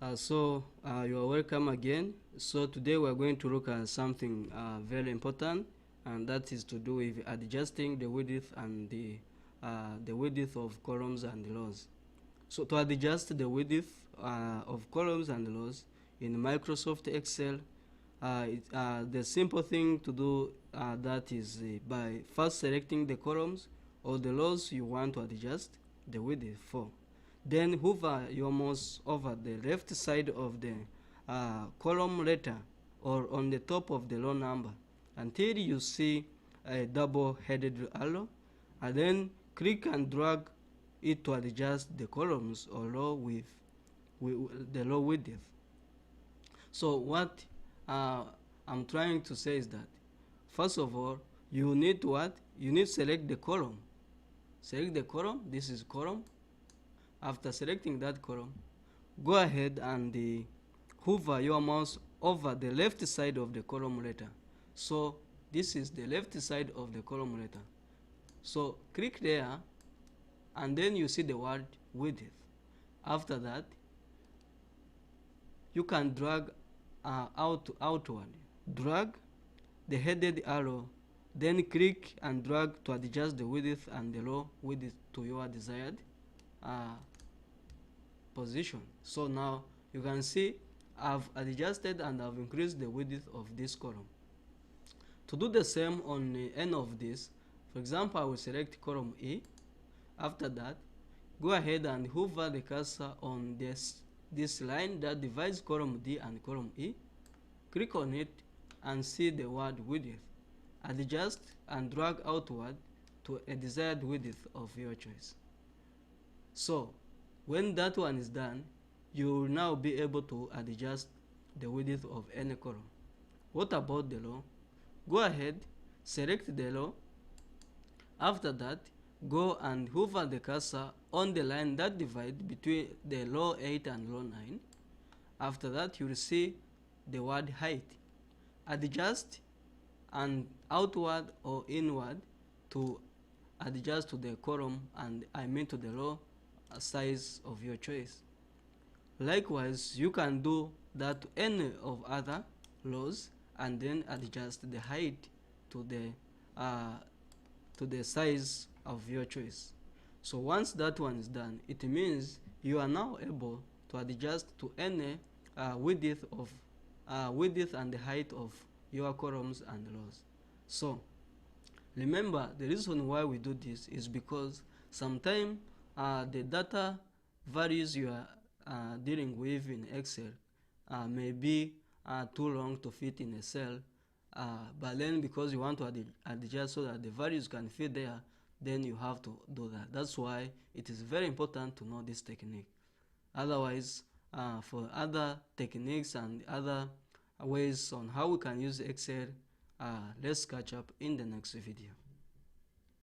You are welcome again. So today we are going to look at something very important, and that is to do with adjusting the width and the width of columns and rows. So to adjust the width of columns and rows in Microsoft Excel, the simple thing to do that is by first selecting the columns or the rows you want to adjust the width for. Then hover your mouse over the left side of the column letter or on the top of the row number until you see a double-headed arrow, and then click and drag it to adjust the columns or row with the row width. So what I'm trying to say is that first of all you need to what? You need to select the column. Select the column. This is column. After selecting that column, go ahead and hover your mouse over the left side of the column letter. So this is the left side of the column letter. So click there and then you see the word width. After that, you can drag outward. Drag the headed arrow, then click and drag to adjust the width and the row width to your desired position. So now you can see I've adjusted and I've increased the width of this column. To do the same on any of this, for example, I will select column E. After that, go ahead and hover the cursor on this line that divides column D and column E. Click on it and see the word width. Adjust and drag outward to a desired width of your choice. So when that one is done, you will now be able to adjust the width of any column. What about the row? Go ahead, select the row. After that, go and hover the cursor on the line that divides between the row 8 and row 9. After that, you will see the word height. Adjust and outward or inward to adjust to the column and to the row size of your choice. Likewise, you can do that to any of other rows and then adjust the height to the size of your choice. So once that one is done, it means you are now able to adjust to any width and the height of your columns and rows. So remember, the reason why we do this is because sometimes the data values you are dealing with in Excel may be too long to fit in a cell, but then because you want to adjust so that the values can fit there, then you have to do that. That's why it is very important to know this technique. Otherwise, for other techniques and other ways on how we can use Excel, let's catch up in the next video.